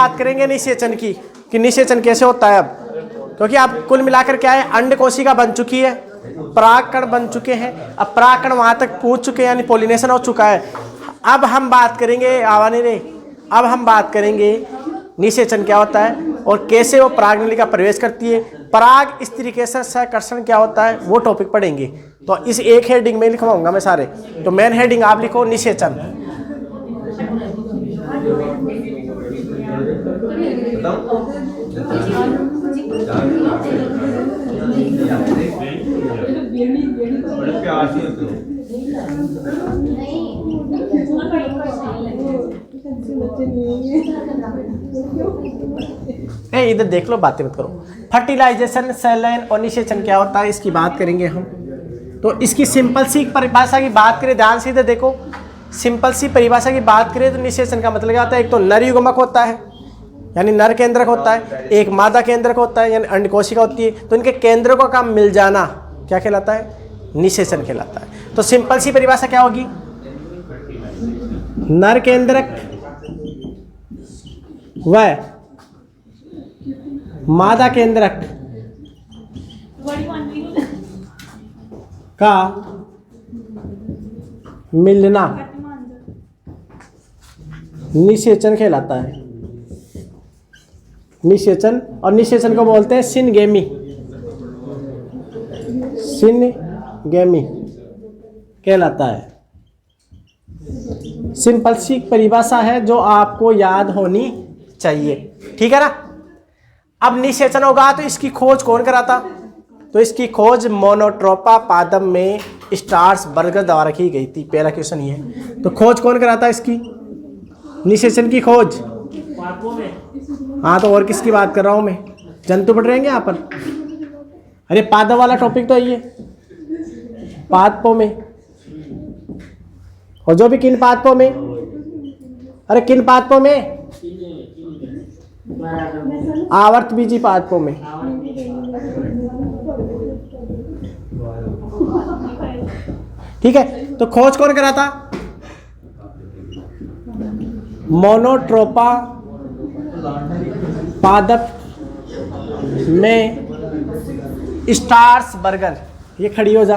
बात करेंगे निषेचन की, कि निषेचन कैसे होता है अब, क्योंकि अब कुल मिलाकर क्या है, अंड कोशिका बन चुकी है, परागकण बन चुके हैं, अब परागकण वहां तक पहुंच चुके हैं, यानी पोलिनेशन हो चुका है। अब हम बात करेंगे आवानी रे, अब हम बात करेंगे निषेचन क्या होता है और कैसे वो पराग नली का प्रवेश करती है, पराग स्त्रीकेसर सहकर्षण क्या होता है, वो टॉपिक पढ़ेंगे। तो इस एक हेडिंग में लिखवाऊंगा मैं सारे। तो मेन हेडिंग आप लिखो निषेचन। इधर देख लो, बातें मत करो। फर्टिलाइजेशन, सेल लाइन और निषेचन क्या होता है, इसकी बात करेंगे हम। तो इसकी सिंपल सी परिभाषा की बात करें, ध्यान से इधर देखो, सिंपल सी परिभाषा की बात करें तो निषेचन का मतलब क्या होता है, एक तो नर युग्मक होता है यानी नर केंद्रक होता है, एक मादा केंद्रक होता है यानी अंड कोशिका होती है, तो इनके केंद्रकों का मिल जाना क्या कहलाता है, निषेचन कहलाता है। तो सिंपल सी परिभाषा क्या होगी, नर केंद्रक व मादा केंद्रक का मिलना निषेचन कहलाता है। निषेचन, और निषेचन को बोलते हैं सिनगेमी, सिनगेमी कहलाता है। सिंपल सी परिभाषा है जो आपको याद होनी चाहिए, ठीक है ना। अब निषेचन होगा तो इसकी खोज कौन कराता, तो इसकी खोज मोनोट्रोपा पादप में स्ट्रासबर्गर द्वारा की गई थी। पहला क्वेश्चन ये, तो खोज कौन कराता इसकी, निषेचन की खोज। हाँ तो और किसकी बात कर रहा हूँ मैं, जंतु पढ़ रहेंगे यहाँ पर। अरे पादप वाला टॉपिक तो ये पादपों में, और जो भी किन पादपों में, अरे किन पादपों में, आवर्त बीजी पादपों में। ठीक है, तो खोज कौन कराता, मोनोट्रोपा पादप में स्ट्रासबर्गर। ये खड़ी हो जा,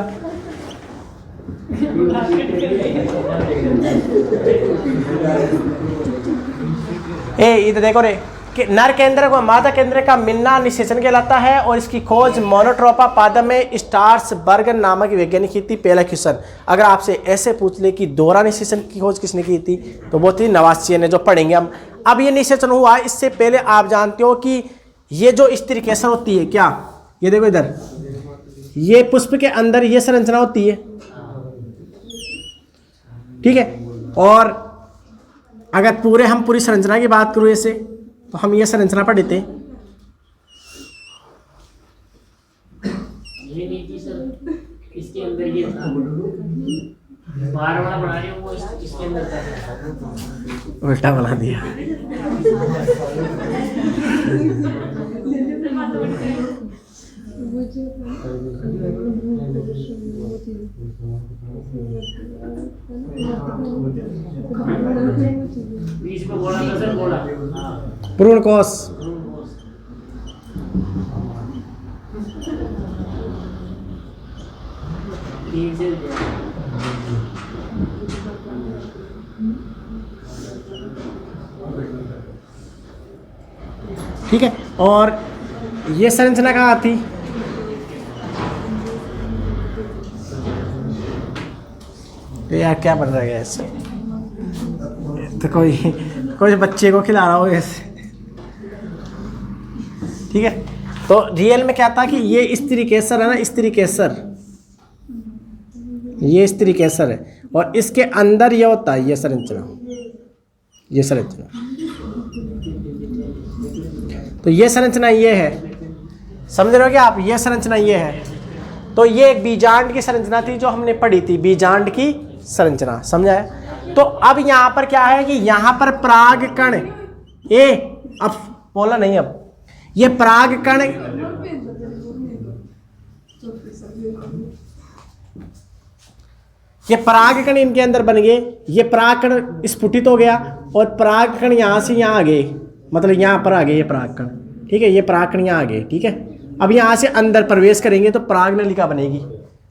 इधर देखो रे, कि नर केंद्र को मादा केंद्र का मिलना निषेचन कहलाता है, और इसकी खोज मोनोट्रोपा पादप में स्ट्रासबर्गर नामक वैज्ञानिक की थी। पहला क्वेश्चन अगर आपसे ऐसे पूछ ले कि दोहरा निषेचन की खोज किसने की थी, तो वो थी नवासिया ने, जो पढ़ेंगे हम। अब ये निषेचन हुआ, इससे पहले आप जानते हो कि ये जो स्त्री केसर होती है, क्या ये देखो इधर, ये पुष्प के अंदर ये संरचना होती है, ठीक है। और अगर पूरे हम पूरी संरचना की बात करूँ ऐसे, तो हम ये संरचना पढ़ लेते हैं। इसके अंदर ये था, बार-बार बना रही हूँ, वो इसके अंदर था, उल्टा बना दिया। बीच में गोला था सर, गोला भ्रूण कोश, ठीक है। और ये संरचना कहाँ आती, यार क्या बन रहा है ऐसे, तो कोई बच्चे को खिला रहा हो ऐसे, ठीक है। तो रियल में क्या था कि ये स्त्री केसर है ना, स्त्री केसर, ये स्त्री केसर है, और इसके अंदर ये होता है ये संरचना, ये संरचना। तो ये संरचना ये है, समझ रहे हो क्या आप, ये संरचना ये है। तो ये एक बीजांड की संरचना थी जो हमने पढ़ी थी, बीजांड की संरचना, समझा है। तो अब यहाँ पर क्या है कि यहाँ पर पराग कण, ये अब बोला नहीं, अब ये पराग कण, ये पराग कण इनके अंदर बन गए, ये पराग कण स्फुटित हो गया और पराग कण यहाँ से यहाँ आ गए, मतलब यहाँ पर आ गए ये परागकण, ठीक है, ये परागकण यहाँ आ गए, ठीक है। अब यहाँ से अंदर प्रवेश करेंगे तो परागनलिका बनेगी,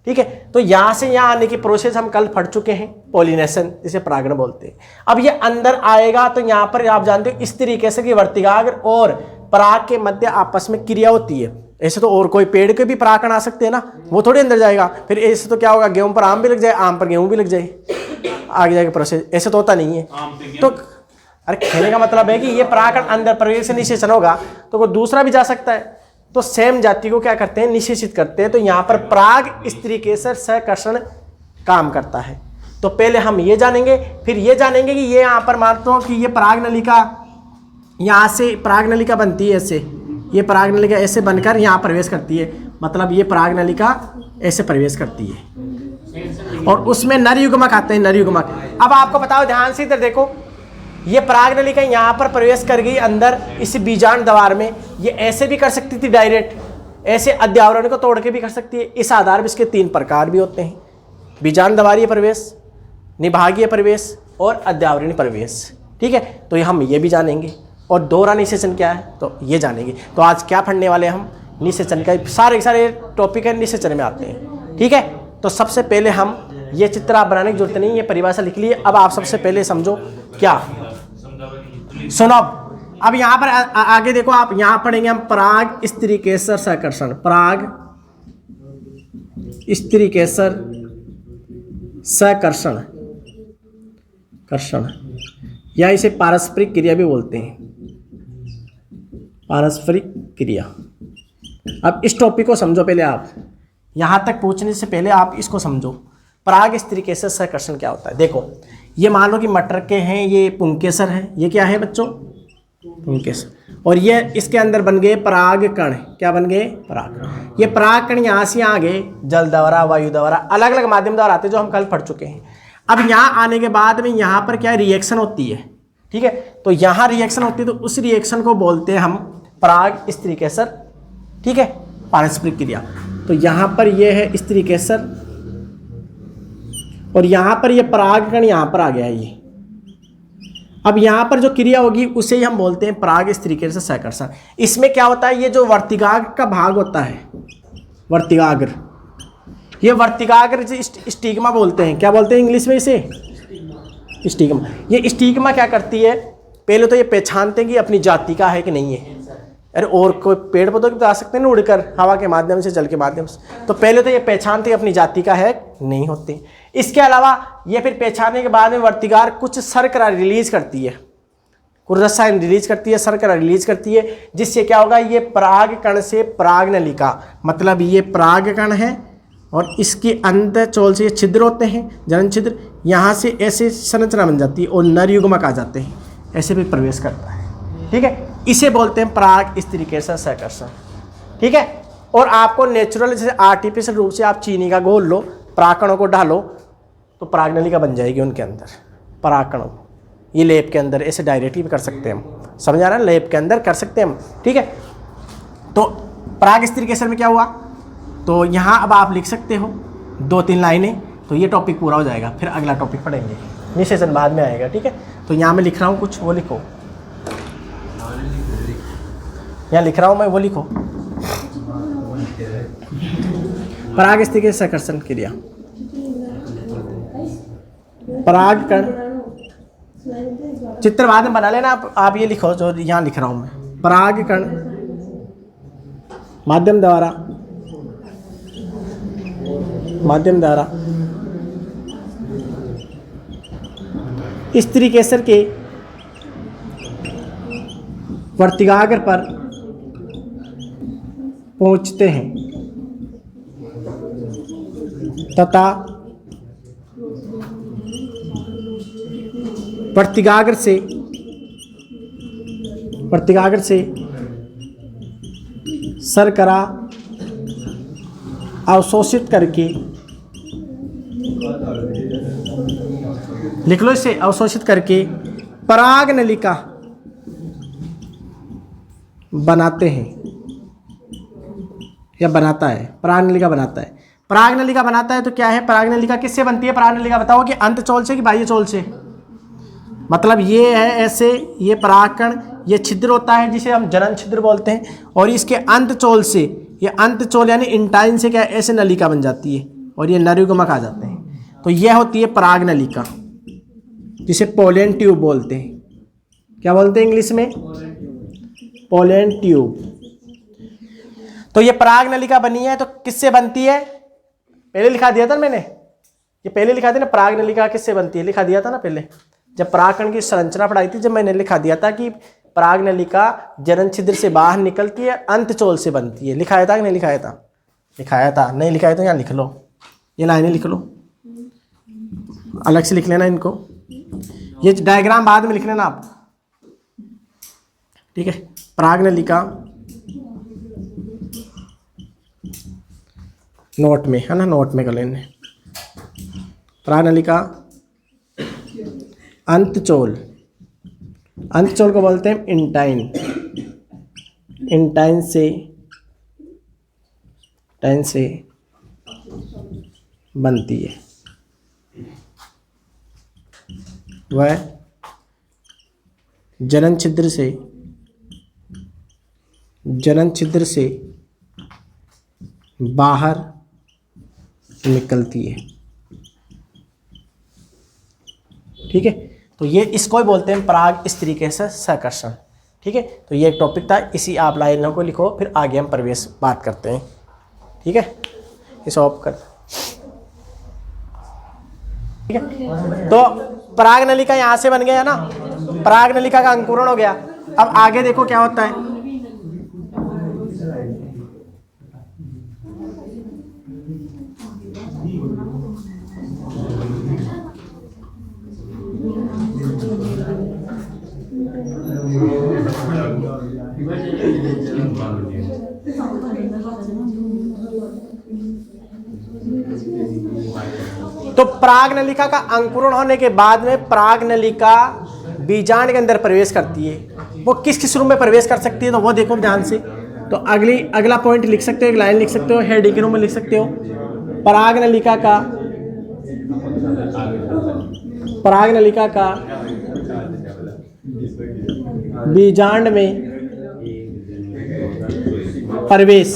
ठीक है। तो यहाँ से यहाँ आने की प्रोसेस हम कल पढ़ चुके हैं, पॉलिनेशन जिसे परागण बोलते हैं। अब ये अंदर आएगा तो यहाँ पर आप जानते हो इस तरीके से कि वर्तिकाग्र और पराग के मध्य आपस में क्रिया होती है। ऐसे तो और कोई पेड़ के भी परागकण आ सकते हैं ना, वो थोड़ी अंदर जाएगा। फिर ऐसे तो क्या होगा, गेहूं पर आम भी लग जाए, आम पर गेहूं भी लग जाए, आगे जाएगा प्रोसेस, ऐसे तो होता नहीं है। तो अरे कहने का मतलब है कि ये परागकण अंदर प्रवेश से निषेचन होगा तो कोई दूसरा भी जा सकता है। तो सेम जाति को क्या करते हैं, निषेचित करते हैं। तो यहाँ पर पराग स्त्री केसर सहकर्षण काम करता है। तो पहले हम ये जानेंगे, फिर ये जानेंगे कि ये यहाँ पर मानते हो कि ये परागनलिका, यहाँ से परागनलिका बनती है ऐसे, ये परागनलिका ऐसे बनकर यहाँ प्रवेश करती है, मतलब ये परागनलिका ऐसे प्रवेश करती है और उसमें नर युग्मक आते हैं, नर युग्मक। अब आपको बताओ, ध्यान से इधर देखो, ये परागनलिका यहाँ पर प्रवेश कर गई अंदर इस बीजांड द्वार में। ये ऐसे भी कर सकती थी डायरेक्ट, ऐसे अध्यावरण को तोड़ के भी कर सकती है। इस आधार पर इसके 3 प्रकार भी होते हैं, बीजांड द्वारीय प्रवेश, निभागीय प्रवेश और अध्यावरणीय प्रवेश, ठीक है। तो हम ये भी जानेंगे। और दोहरा निषेचन क्या है तो ये जानेंगे। तो आज क्या पढ़ने वाले हम, निषेचन का सारे टॉपिक है निषेचन में आते हैं, ठीक है। तो सबसे पहले हम ये चित्र आप बनाने की जरूरत नहीं, ये परिभाषा लिख लिए। अब आप सबसे पहले समझो क्या, सुनो। अब यहाँ पर आगे देखो, आप यहाँ पढ़ेंगे हम पराग स्त्री केसर सहकर्षण, पराग स्त्री केसर सहकर्षण, कर्षण, या इसे पारस्परिक क्रिया भी बोलते हैं, पारस्परिक क्रिया। अब इस टॉपिक को समझो पहले आप, यहाँ तक पूछने से पहले आप इसको समझो। पराग स्त्री केसर सहकर्षण क्या होता है। देखो, ये मान लो कि मटर के हैं, ये पुंकेसर है, ये क्या है बच्चों, पुंकेसर, और ये इसके अंदर बन गए पराग कण। क्या बन गए, पराग। ये पराग कण यहाँ से आ गए जल द्वारा, वायु द्वारा, अलग अलग माध्यम द्वारा आते हैं जो हम कल पढ़ चुके हैं। अब यहाँ आने के बाद में यहाँ पर क्या रिएक्शन होती है, ठीक है। तो यहाँ रिएक्शन होती है, तो उस रिएक्शन को बोलते हैं हम पराग स्त्री केसर, ठीक है, पारस्परिक क्रिया। तो यहाँ पर ये है स्त्री केसर और यहाँ पर ये परागकण यहाँ पर आ गया है ये। अब यहाँ पर जो क्रिया होगी उसे ही हम बोलते हैं पराग स्त्री केसर सहकर्षण। इसमें क्या होता है, ये जो वर्तिकाग्र का भाग होता है, वर्तिकाग्र, ये वर्तिकाग्र स्टिग्मा बोलते हैं। क्या बोलते हैं इंग्लिश में इसे, स्टिग्मा। ये स्टिग्मा क्या करती है, पहले तो ये पहचानते हैं कि अपनी जाति का है कि नहीं है। अरे और कोई पेड़ पौधों भी तो आ सकते हैं ना उड़कर, हवा के माध्यम से, जल के माध्यम से। तो पहले तो ये पहचानते अपनी जाति का है नहीं होते। इसके अलावा ये फिर पहचानने के बाद में वर्तिकाग्र कुछ शर्करा रिलीज करती है, कुछ रसायन रिलीज करती है, शर्करा रिलीज करती है, जिससे क्या होगा, ये पराग कण से परागनलिका, मतलब ये पराग कण है और इसके अंदर चोल से ये छिद्र होते हैं, जनन छिद्र, यहाँ से ऐसे संरचना बन जाती है और नर युग्मक आ जाते हैं, ऐसे भी प्रवेश करता है, ठीक है। इसे बोलते हैं पराग स्त्री केसर सहकर्षण, ठीक है। और आपको नेचुरल जैसे आर्टिफिशियल रूप से आप चीनी का घोल लो, परागकणों को डालो तो परागनलिका बन जाएगी उनके अंदर, परागकणों। ये लेप के अंदर ऐसे डायरेक्टली भी कर सकते हैं हम, समझ आ रहा है, लेप के अंदर कर सकते हैं हम, ठीक है। तो पराग स्त्री केसर में क्या हुआ, तो यहाँ अब आप लिख सकते हो 2-3 लाइनें, तो ये टॉपिक पूरा हो जाएगा। फिर अगला टॉपिक पढ़ेंगे, निषेचन बाद में आएगा, ठीक है। तो यहाँ मैं लिख रहा हूँ कुछ, वो लिखो, यहाँ लिख रहा हूँ मैं, वो लिखो। पराग स्त्री केसर सहकर्षण क्रिया, परागकण, चित्र बाद में बना लेना आप ये लिखो जो यहाँ लिख रहा हूँ मैं। परागकण माध्यम द्वारा स्त्री केसर के वर्तिकाग्र पर पहुंचते हैं तथा वर्तिकाग्र से शर्करा अवशोषित करके, लिख लो इसे, अवशोषित करके परागनलिका बनाते हैं या बनाता है, परागनलिका बनाता है। परागनलिका बनाता है तो क्या है, परागनलिका किससे बनती है, परागनलिका बताओ कि अंतचोल से कि बाह्य चोल से, मतलब ये है ऐसे, ये परागकण, ये छिद्र होता है जिसे हम जनन छिद्र बोलते हैं, और इसके अंतचोल से, ये अंतचोल यानी इंटाइन से क्या है, ऐसे नलिका बन जाती है और ये नरयुग्मक आ जाते हैं। तो यह होती है पराग नलिका, जिसे पोलन ट्यूब बोलते हैं। क्या बोलते हैं इंग्लिश में? Pollen tube. तो ये पराग नलिका बनी है तो किससे बनती है? पहले लिखा दिया था मैंने, ये पहले लिखा दिया ना, पराग नलिका किससे बनती है, लिखा दिया था ना पहले जब परागकण की संरचना पढ़ाई थी, जब मैंने लिखा दिया था कि पराग नलिका जनन छिद्र से बाहर निकलती है, अंतचोल से बनती है। लिखाया था कि नहीं लिखाया था? लिखाया था। नहीं लिखाया तो यहाँ लिख लो, ये लाइनें लिख लो, अलग से लिख लेना इनको, ये डायग्राम बाद में लिख लेना आप, ठीक है। पराग नलिका नोट में है ना, नोट में कर लेने। पराग नलिका अंतचोल, अंतचोल को बोलते हैं इंटाइन, इंटाइन से, टाइन से बनती है। वह जनन छिद्र से, जनन छिद्र से बाहर निकलती है, ठीक है। तो ये इसको ही बोलते हैं पराग इस तरीके से संकर्षण, ठीक है। तो ये एक टॉपिक था, इसी आप लाइनों को लिखो, फिर आगे हम प्रवेश बात करते हैं, ठीक है। इसे ऑफ कर, ठीक है। तो पराग नलिका यहाँ से बन गया ना, पराग नलिका का अंकुरण हो गया। अब आगे देखो क्या होता है, तो पराग नलिका का अंकुरण होने के बाद में पराग नलिका बीजांड के अंदर प्रवेश करती है। वो किस किस रूम में प्रवेश कर सकती है, तो वो देखो ध्यान से। तो अगला पॉइंट लिख सकते हो, एक लाइन लिख सकते हो, हेडिंग के रूम में लिख सकते हो। पराग नलिका का, पराग नलिका का बीजांड में प्रवेश,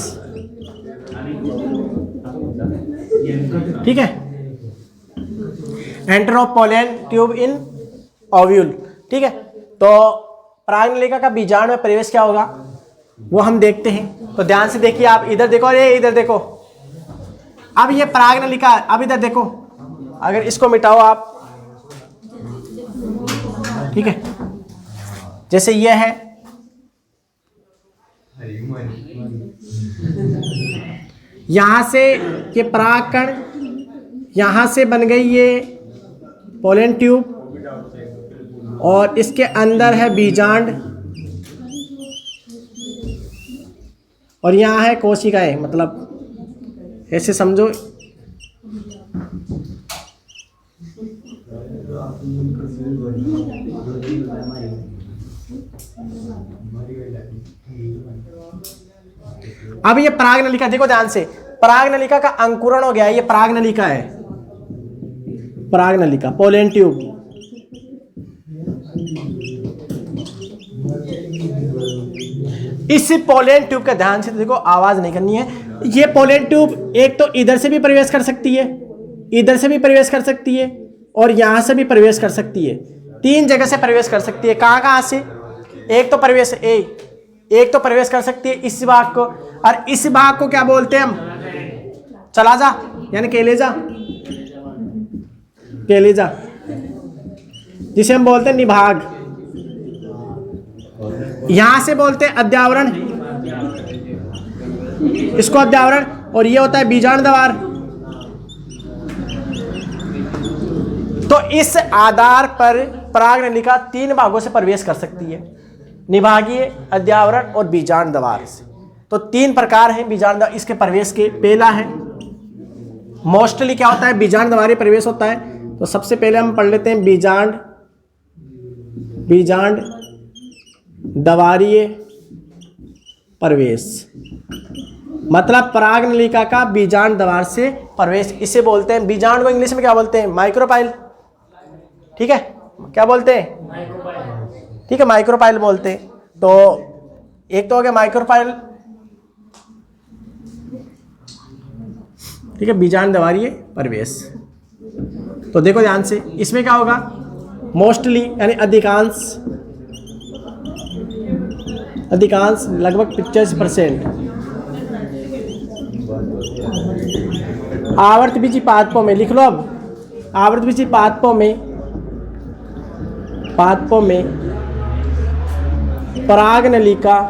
ठीक है। Enter of pollen tube in ovule, ठीक है। तो पराग नलिका का बीजांड में प्रवेश क्या होगा वो हम देखते हैं। तो ध्यान से देखिए, आप इधर देखो, अरे इधर देखो। अब ये पराग नलिका, अब इधर देखो, अगर इसको मिटाओ आप, ठीक है, जैसे ये है, यहां से ये परागकण, यहां से बन गई ये पोलन ट्यूब, और इसके अंदर है बीजांड, और यहाँ है कोशिकाएं, मतलब ऐसे समझो। अब ये पराग नलिका देखो ध्यान से, पराग नलिका का अंकुरण हो गया, ये पराग नलिका है, पराग नलिका, पोलन ट्यूब। इस पोलन ट्यूब का ध्यान से देखो, आवाज नहीं करनी है। ये पोलन ट्यूब एक तो इधर से भी प्रवेश कर सकती है, इधर से भी प्रवेश कर सकती है, और यहां से भी प्रवेश कर सकती है। 3 जगह से प्रवेश कर सकती है। कहां कहां से? एक तो प्रवेश एक तो प्रवेश कर सकती है इस भाग को, और इस भाग को क्या बोलते हैं हम? चला जा, यानी केलेजा, केलेजा, जिसे हम बोलते हैं निभाग। यहां से बोलते हैं अध्यावरण, इसको अध्यावरण, और ये होता है बीजांड द्वार। तो इस आधार पर पराग नलिका 3 भागों से प्रवेश कर सकती है, निभागीय, अध्यावरण और बीजांड द्वार से। तो 3 प्रकार हैं बीजांड द्वार इसके प्रवेश के। पहला है, मोस्टली क्या होता है, बीजांड द्वारी प्रवेश होता है। तो सबसे पहले हम पढ़ लेते हैं बीजांड द्वारीय प्रवेश, मतलब पराग नलिका का बीजांड द्वार से प्रवेश, इसे बोलते हैं, बीजांड को इंग्लिश में क्या बोलते हैं? माइक्रोपाइल, ठीक है। क्या बोलते हैं? ठीक है, माइक्रोपाइल बोलते हैं। तो एक तो हो गया माइक्रोपाइल, ठीक है, बीजांड द्वारीय परिवेश। तो देखो ध्यान से, इसमें क्या होगा, मोस्टली यानी अधिकांश लगभग 85% आवर्तबीजी पादपों में, लिख लो अब, आवर्तबीजी पादपों में परागनलिका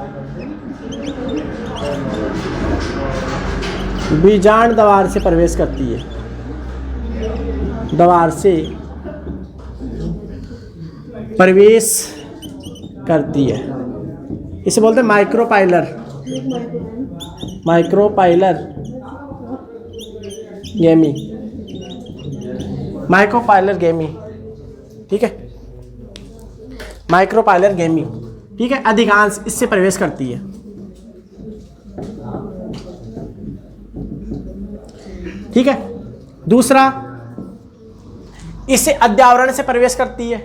बीजांड द्वार से प्रवेश करती है, द्वार से प्रवेश करती है। इसे बोलते हैं माइक्रोपाइलर गेमी, माइक्रोपाइलर गेमी, ठीक है, माइक्रोपाइलर गेमी, ठीक है, अधिकांश इससे प्रवेश करती है। ठीक है, दूसरा, इसे अध्यावरण से प्रवेश करती है,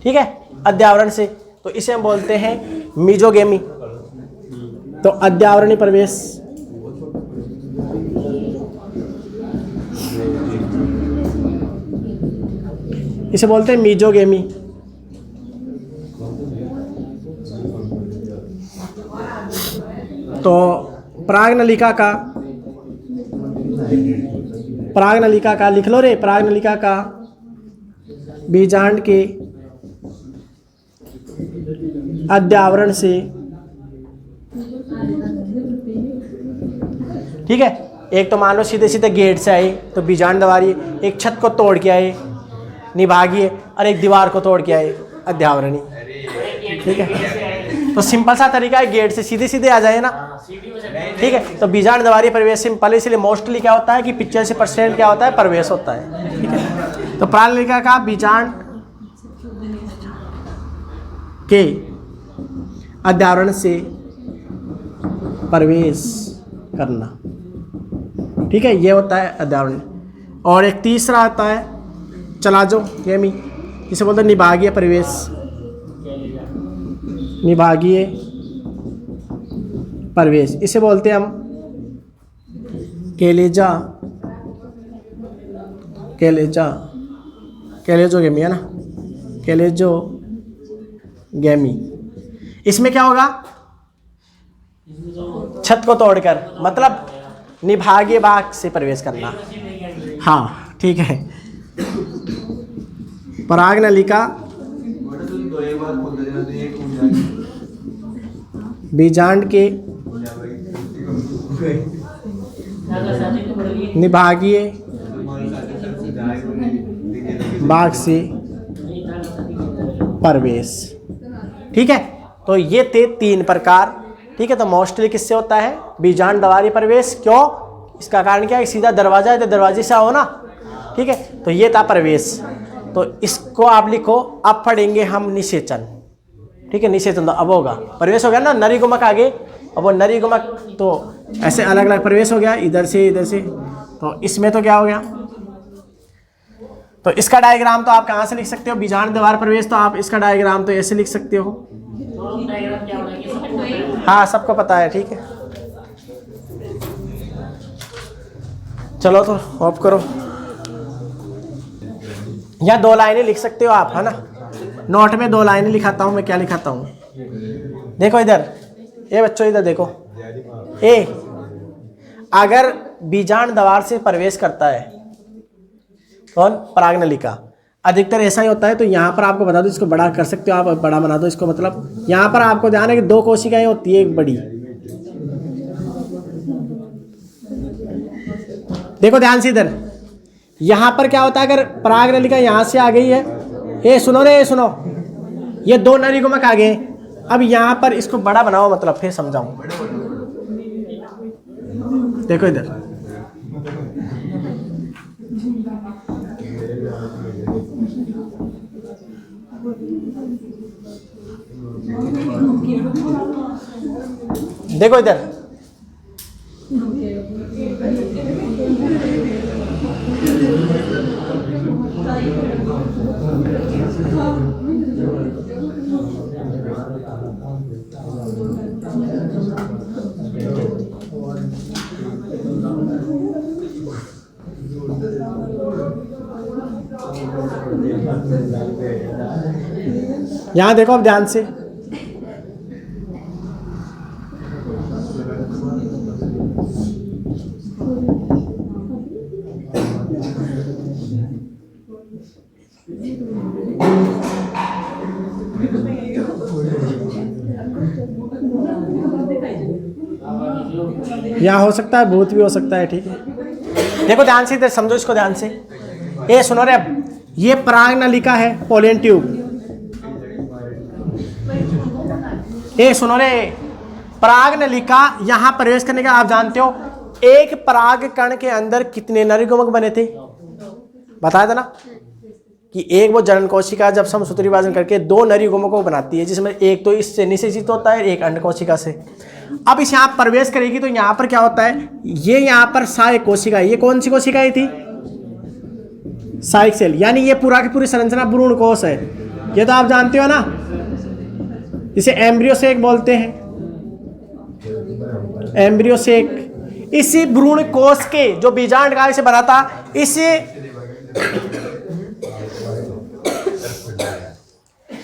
ठीक है, अध्यावरण से, तो इसे हम बोलते हैं मीजोगेमी। तो अध्यावरणीय प्रवेश, इसे बोलते हैं मीजोगेमी। तो परागनलिका का लिख लो रे, परागनलिका का बीजांड के अध्यावरण से, ठीक है, एक तो मान लो सीधे सीधे गेट से आए तो बीजांड द्वारीय, एक छत को तोड़ के आए निभागीय, और एक दीवार को तोड़ के आए अध्यावरणीय, ठीक है। तो सिंपल सा तरीका है, गेट से सीधे सीधे आ जाए ना, ठीक है। तो बीजांड द्वारीय प्रवेश सिंपल, इसलिए मोस्टली क्या होता है कि 85% क्या होता है, प्रवेश होता है, ठीक है। तो परागनलिका का बीजांड के अध्यावरण से प्रवेश करना, ठीक है, ये होता है अध्यावरण। और एक तीसरा आता है चलाजो गेमी, जिसे बोलते हैं निभागीय प्रवेश, निभागीय प्रवेश, इसे बोलते हैं हम कैलेजो गेमी, है ना, कैलेजो गेमी। इसमें क्या होगा, छत को तोड़कर, मतलब निभागीय भाग से प्रवेश करना, हाँ, ठीक है। परागनलिका बीजांड के निभागीय भाग से प्रवेश, ठीक है। तो ये थे 3 प्रकार, ठीक है। तो मोस्टली किससे होता है, बीजांड द्वारीय प्रवेश। क्यों, इसका कारण क्या है, सीधा दरवाजा है तो दरवाजे से आओ ना, ठीक है। तो ये था प्रवेश। तो इसको आप लिखो, अब पढ़ेंगे हम निषेचन, ठीक है। निषेचन तो अब होगा, प्रवेश हो गया ना, नरीगुमक आगे, अब वो नरीगुमक तो ऐसे अलग अलग प्रवेश हो गया, इधर से इधर से। तो इसमें तो क्या हो गया, तो इसका डायग्राम तो आप कहाँ से लिख सकते हो, बीजांड द्वार प्रवेश, तो आप इसका डायग्राम तो ऐसे लिख सकते हो, हाँ, सबको पता है, ठीक है। चलो तो ऑफ करो, या 2 लाइनें लिख सकते हो आप, है ना। नोट में 2 लाइनें लिखाता हूँ मैं, क्या लिखाता हूँ, देखो इधर, ये बच्चों इधर देखो, अगर बीजांड द्वार से प्रवेश करता है कौन, परागनलिका, अधिकतर ऐसा ही होता है। तो यहाँ पर आपको बता दो, इसको बड़ा कर सकते हो आप, बड़ा बना दो इसको, मतलब यहाँ पर आपको ध्यान है कि 2 कोशिकाएं होती है, एक बड़ी, देखो ध्यान से इधर, यहाँ पर क्या होता है, अगर परागनलिका यहाँ से आ गई है, ये सुनो रे, सुनो, ये 2 नरीगुमक आ गए। अब यहाँ पर इसको बड़ा बनाओ, मतलब फिर समझाऊं, देखो इधर, देखो इधर, यहाँ देखो अब ध्यान से, यहाँ हो सकता है भूत भी हो सकता है, ठीक है। देखो ध्यान से, इधर समझो इसको ध्यान से। ये सुनो रे, अब ये पराग नलिका है, पोलियन ट्यूब। ये सुनो रे, पराग नलिका यहाँ प्रवेश करने का आप जानते हो, एक पराग कण के अंदर कितने नरिगोमक बने थे, बताया था ना कि एक वो जनन कोशिका जब समसूत्री विभाजन करके दो नरिगोमकों को बनाती है, जिसमें एक तो इससे निषेचित होता है, एक अंड कोशिका से। अब इस यहाँ प्रवेश करेगी तो यहाँ पर क्या होता है, ये यहाँ पर सहायक कोशिका, ये कौन सी कोशिकाएं थी, सहायक सेल, यानी ये पूरा की पूरी संरचना भ्रूण कोश है। ये तो आप जानते हो ना, इसे एम्ब्रियो सेक बोलते हैं, एम्ब्रियो सेक। इसी भ्रूण कोश के जो बीजांड से बना था,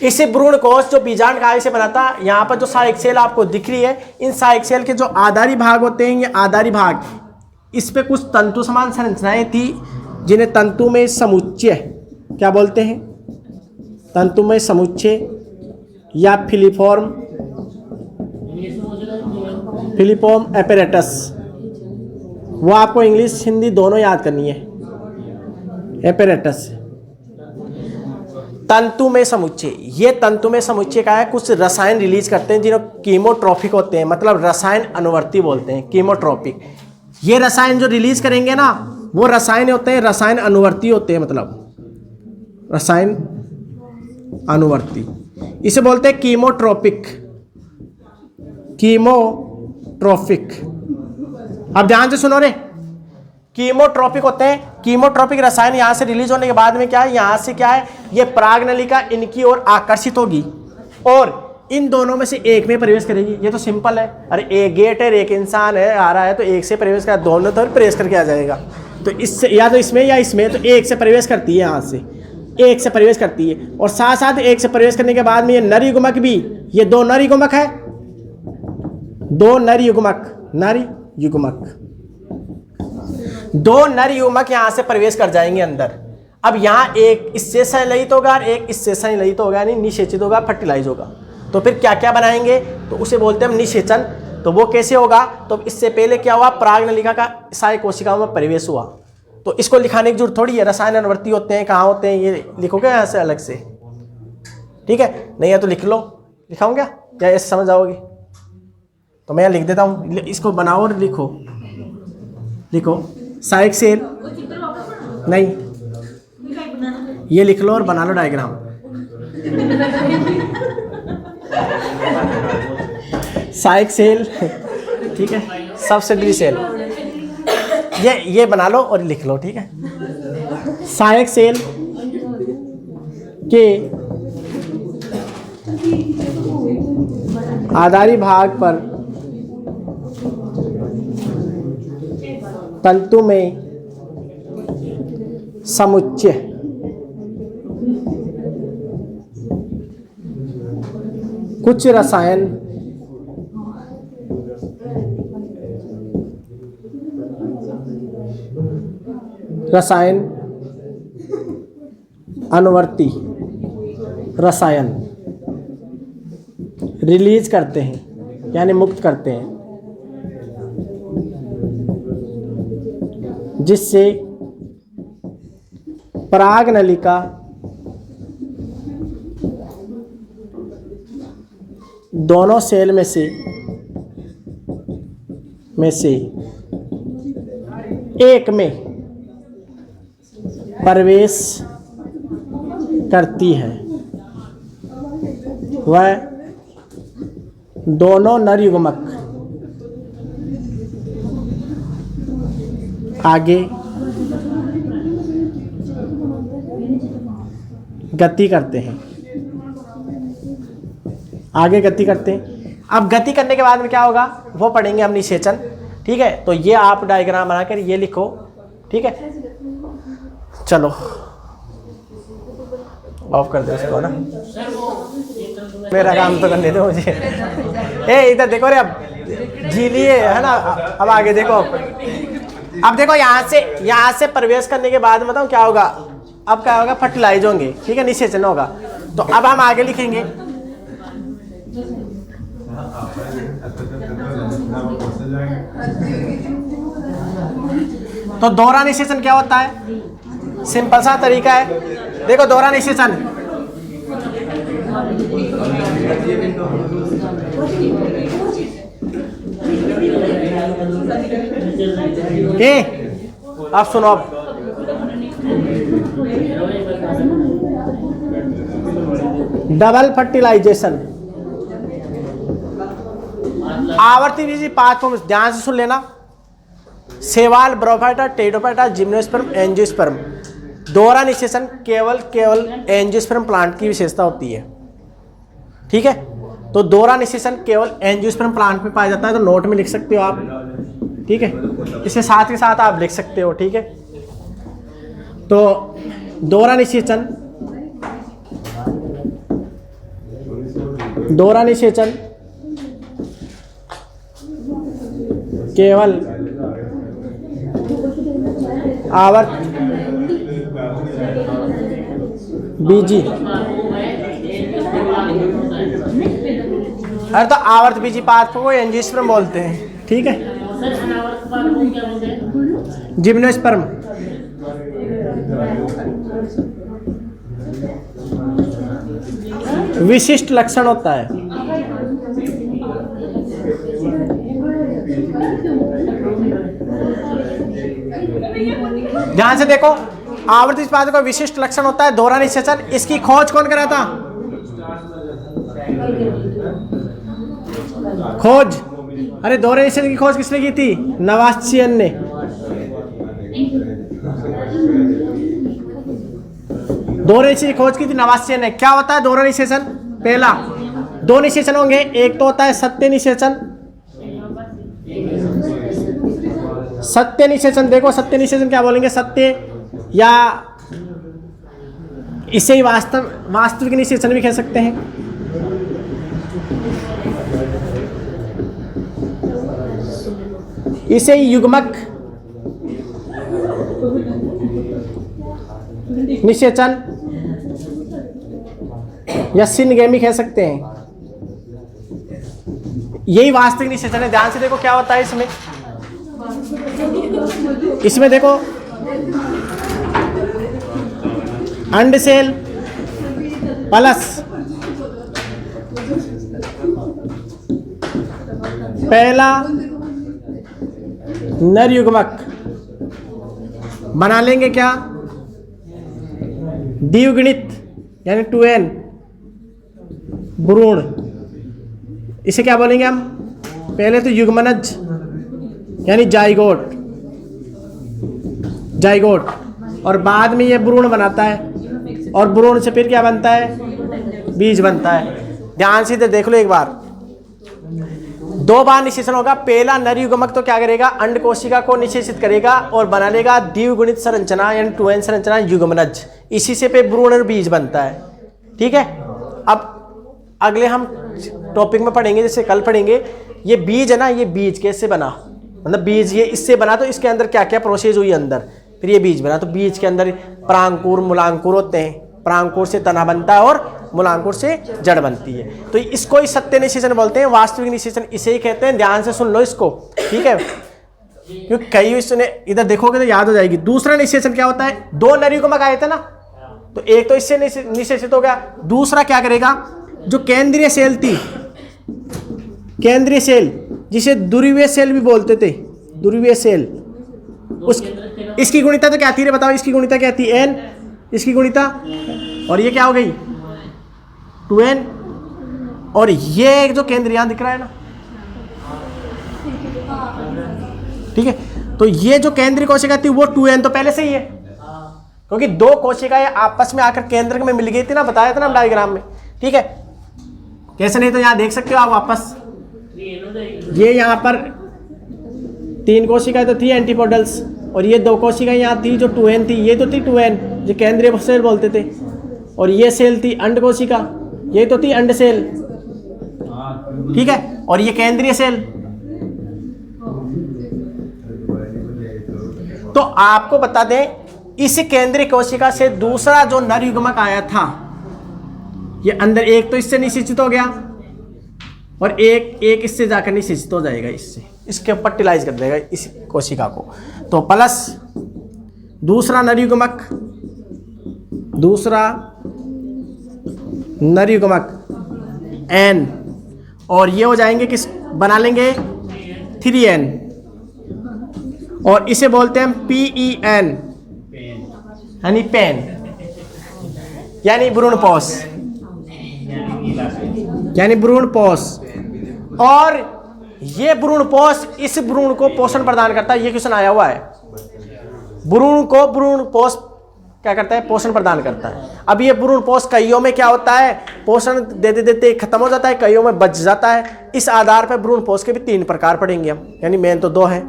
इसी भ्रूण कोश जो बीजांड से बना था, यहाँ पर जो सहायक सेल आपको दिख रही है, इन सहायक सेल के जो आधारी भाग होते हैं, ये आधारी भाग, इस पे कुछ तंतु समान संरचनाएं थी, जिन्हें तंतुमय समुच्चय क्या बोलते हैं, तंतुमय समुच्चय या फिलिफॉर्म एपेरेटस। वो आपको इंग्लिश हिंदी दोनों याद करनी है। एपेरेटस, तंतुमय समुच्चय, ये तंतुमय समुच्चय का है, कुछ रसायन रिलीज करते हैं जिन्हें कीमोट्रॉपिक होते हैं, मतलब रसायन अनुवर्ती बोलते हैं, कीमोट्रॉपिक। ये रसायन जो रिलीज करेंगे ना, वो रसायन होते हैं, रसायन अनुवर्ती होते हैं, मतलब रसायन अनुवर्ती, इसे बोलते हैं कीमोट्रॉपिक, कीमोट्रॉपिक। अब ध्यान से सुनो रे, कीमोट्रॉपिक होते हैं, कीमोट्रॉपिक रसायन यहाँ से रिलीज होने के बाद में क्या है, यहाँ से क्या है, ये पराग नलिका इनकी ओर आकर्षित होगी और इन दोनों में से एक में प्रवेश करेगी। ये तो सिंपल है, अरे एक गेट है, एक इंसान है आ रहा है, तो एक से प्रवेश कर, दोनों तो प्रवेश करके आ जाएगा। तो इससे या तो इसमें या इसमें, तो एक से प्रवेश करती है, यहाँ से एक से प्रवेश करती है, और साथ साथ एक से प्रवेश करने के बाद में ये नर युग्मक भी, ये दो नर युग्मक है, दो नर युग्मक, नर युग्मक, दो नर युग्मक यहाँ से प्रवेश कर जाएंगे अंदर। अब यहाँ एक इससे संलयित होगा और एक इससे संलयित होगा, यानी निषेचित होगा, फर्टिलाइज होगा। तो फिर क्या क्या बनाएंगे, तो उसे बोलते हैं हम निषेचन। तो वो कैसे होगा, तो इससे पहले क्या हुआ, पराग नलिका का सहायक कोशिकाओं में प्रवेश हुआ। तो इसको लिखाने की जरूरत थोड़ी है, रसायन अनुवर्ती होते हैं, कहाँ होते हैं, ये लिखोगे यहाँ से अलग से, ठीक है, नहीं है तो लिख लो, लिखाऊँ क्या, या ऐसे समझ आओगे, तो मैं यहाँ लिख देता हूँ, इसको बनाओ और लिखो, लिखो सहायक सेल, नहीं ये लिख लो और बना लो डायग्राम। सहायक सेल, ठीक है, सब्सिडरी सेल, ये बना लो और लिख लो, ठीक है। सहायक सेल के आधारी भाग पर तंतु में समुच्चय, कुछ रसायन अनुवर्ती रसायन रिलीज करते हैं, यानी मुक्त करते हैं, जिससे पराग नलिका दोनों सेल में से एक में प्रवेश करती है। वह दोनों नर युग्मक आगे गति करते हैं, आगे गति करते हैं। अब गति करने के बाद में क्या होगा वो पढ़ेंगे हम निषेचन। ठीक है, तो ये आप डायग्राम बनाकर ये लिखो। ठीक है, चलो ऑफ कर दो इसको ना, मेरा काम तो करने दो मुझे। ए इधर देखो रे, अब झीलिए है ना, अब आगे देखो। अब देखो यहाँ से प्रवेश करने के बाद बताओ क्या होगा। अब क्या होगा, फर्टिलाइज होंगे। ठीक है, निषेचन होगा। तो अब हम आगे लिखेंगे। तो दोहरा निषेचन क्या होता है, सिंपल सा तरीका है। देखो दोहरा निषेचन, आप सुनो। अब डबल फर्टिलाइजेशन, आवर्ती बीजी पांच फॉर्म, ध्यान से सुन लेना। सेवाल, ब्रोफाइटा, टेडोफाइटा, जिम्नोस्पर्म, एंजियोस्पर्म। दोहरा निषेचन केवल एंजियोस्पर्म प्लांट की विशेषता होती है। ठीक है, तो दोहरा निषेचन केवल एंजियोस्पर्म प्लांट में पाया जाता है। तो नोट में लिख सकते हो आप। ठीक है, इसके साथ के साथ आप लिख सकते हो। ठीक है, तो दोहरा निषेचन केवल आवर्त बीजी, अरे तो आवर्त बीजी पात्र को एंजियोस्पर्म बोलते हैं। ठीक है, जिम्नोस्पर्म। विशिष्ट लक्षण होता है। ध्यान से देखो, आवर्ती पात्र का विशिष्ट लक्षण होता है दोहरा निषेचन। इसकी खोज कौन करा था, खोज, अरे दोहरे निषेचन की खोज किसने की थी, नवासियन ने। दोहरे निषेचन की खोज की थी नवासियन ने। क्या होता है दोहरा निषेचन, पहला दो निषेचन होंगे, एक तो होता है सत्य निषेचन। सत्य निषेचन, देखो सत्य निषेचन क्या बोलेंगे, सत्य या इसे ही वास्तविक निषेचन भी कह सकते हैं। इसे युग्मक निषेचन या सिनगेमी कह सकते हैं। यही वास्तविक निषेचन है। ध्यान से देखो क्या होता है इसमें देखो अंड सेल प्लस पहला नर युग्मक बना लेंगे क्या, द्विगुणित यानी 2n भ्रूण। इसे क्या बोलेंगे हम, पहले तो युग्मनज यानी जाइगोट, और बाद में ये भ्रूण बनाता है, और भ्रूण से फिर क्या बनता है, बीज बनता है। ध्यान से देख लो एक बार, दो बार निषेचन होगा। पहला नर युग्मक तो क्या करेगा, अंड कोशिका को निषेचित करेगा और बना लेगा द्विगुणित संरचना यानी 2n संरचना युग्मनज। इसी से पे भ्रूण और बीज बनता है। ठीक है, अब अगले हम टॉपिक में पढ़ेंगे, जैसे कल पढ़ेंगे, ये बीज है ना, ये बीज कैसे बना, मतलब बीज ये इससे बना तो इसके अंदर क्या क्या प्रोसेस हुई अंदर, फिर ये बीज बना। तो बीज के अंदर प्रांकुर मूलांकुर होते हैं। प्रांकुर से तना बनता है और मूलांकुर से जड़ बनती है। तो इसको ही सत्य निषेचन बोलते हैं, वास्तविक निषेचन इसे ही कहते हैं। ध्यान से सुन लो इसको। ठीक है, क्योंकि कई इसने इधर देखोगे तो याद हो जाएगी। दूसरा निषेचन क्या होता है, दो नर युग्मक आए थे ना, तो एक तो इससे निषेचित हो गया, दूसरा क्या करेगा, जो केंद्रीय सेल थी, केंद्रीय सेल जिसे ध्रुवीय सेल भी बोलते थे, ध्रुवीय सेल, उस इसकी गुणिता तो क्या थी रे बताओ, इसकी गुणिता क्या थी, n, इसकी गुणिता, और ये क्या हो गई 2n, और ये एक जो केंद्र यहां दिख रहा है ना, ठीक है, तो ये जो केंद्रीय कोशिका थी वो 2n तो पहले से ही है, क्योंकि दो कोशिकाएं आपस में आकर केंद्रक में मिल गई थी ना, बताया था ना हम डायग्राम में, ठीक है। कैसे नहीं तो यहाँ देख सकते हो आप वापस, ये यहाँ पर 3 कोशिकाएं तो थी एंटीपोडल्स, और ये 2 कोशिकाएं यहाँ थी जो 2n थी, ये तो थी 2n जो केंद्रीय सेल बोलते थे, और ये सेल थी अंड कोशिका, ये तो थी अंड सेल, ठीक है, और ये केंद्रीय सेल। तो आपको बता दें इस केंद्रीय कोशिका से दूसरा जो नर युग्मक आया था, ये अंदर एक तो इससे निषेचित हो गया और एक इससे जाकर निषेचित हो जाएगा, इसके ऊपर फर्टिलाइज कर देगा इस कोशिका को। तो प्लस दूसरा नर युग्मक N, और ये हो जाएंगे किस बना लेंगे 3N, और इसे बोलते हैं PEN यानी पेन, यानी भ्रूणपोष, यानी भ्रूणपोष। और ये भ्रूणपोष इस भ्रूण को पोषण प्रदान करता है। ये क्वेश्चन आया हुआ है, भ्रूण को भ्रूणपोष क्या करता है, पोषण प्रदान करता है। अब ये भ्रूणपोष कईयों में क्या होता है, पोषण देते देते खत्म हो जाता है, कईयों में बच जाता है। इस आधार पर भ्रूणपोष के भी 3 प्रकार पढ़ेंगे हम, यानी मेन तो 2 है,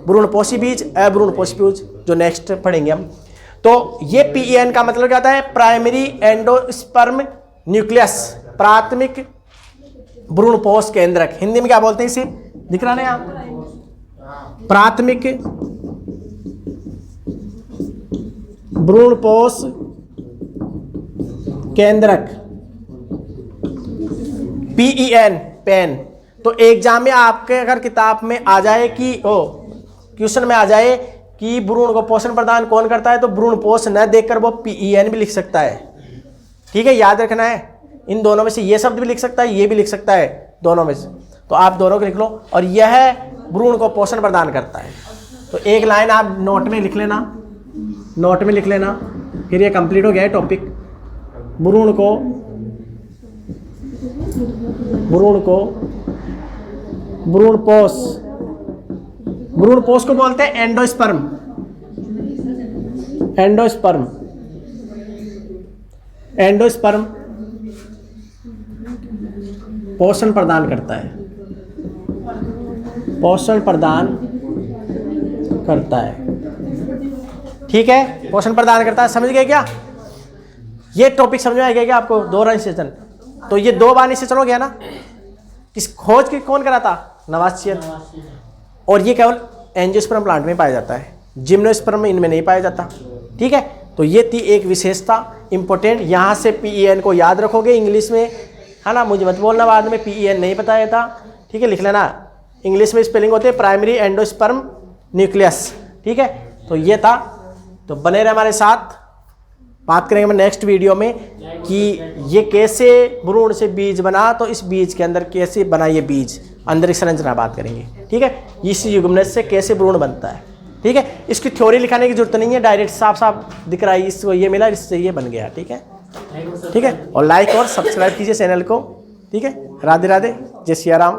भ्रूणपोषी बीज, अभ्रूणपोषी बीज, जो नेक्स्ट पढ़ेंगे हम। तो ये PEN का मतलब क्या होता है, प्राइमरी एंडोस्पर्म न्यूक्लियस, प्राथमिक भ्रूणपोष केंद्रक। हिंदी में क्या बोलते हैं इसे, दिख रहा है आप, प्राथमिक भ्रूणपोष केंद्रक, PEN, पेन। तो एग्जाम में आपके अगर किताब में आ जाए कि क्वेश्चन में आ जाए कि भ्रूण को पोषण प्रदान कौन करता है, तो भ्रूणपोष न देखकर वो PEN भी लिख सकता है, ठीक है, याद रखना है। इन दोनों में से ये शब्द भी लिख सकता है, ये भी लिख सकता है, दोनों में से, तो आप दोनों को लिख लो। और यह भ्रूण को पोषण प्रदान करता है। तो एक लाइन आप नोट में लिख लेना, नोट में लिख लेना, फिर ये कंप्लीट हो गया है टॉपिक। भ्रूण को भ्रूणपोष को बोलते हैं एंडोस्पर्म, एंडोस्पर्म पोषण प्रदान करता है, ठीक है, पोषण प्रदान करता है। समझ गए क्या, ये टॉपिक समझ में आ गया क्या आपको, 2 निषेचन। तो ये 2 बार निषेचन हो गया ना। इस खोज की कौन करा था, नवासियन। और ये केवल एंजियोस्पर्म प्लांट में पाया जाता है, जिम्नोस्पर्म में इनमें नहीं पाया जाता, ठीक है। तो ये थी एक विशेषता इंपॉर्टेंट। यहाँ से PEN को याद रखोगे इंग्लिश में, है ना, मुझे मत बोलना बाद में PEN नहीं बताया था, ठीक है, लिख लेना। इंग्लिश में स्पेलिंग होते हैं प्राइमरी एंडोस्पर्म न्यूक्लियस, ठीक है। तो ये था, तो बने रहे हमारे साथ। बात करेंगे नेक्स्ट वीडियो में कि ये कैसे भ्रूण से बीज बना, तो इस बीज के अंदर कैसे बना ये बीज, अंदर की संरचना बात करेंगे, ठीक है। इस युग्मनज से कैसे भ्रूण बनता है, ठीक है। इसकी थ्योरी लिखाने की जरूरत नहीं है, डायरेक्ट साफ साफ दिख रहा है, इसको ये मिला, इससे ये बन गया, ठीक है, ठीक है। और लाइक और सब्सक्राइब कीजिए चैनल को, ठीक है। राधे राधे, जय सिया राम।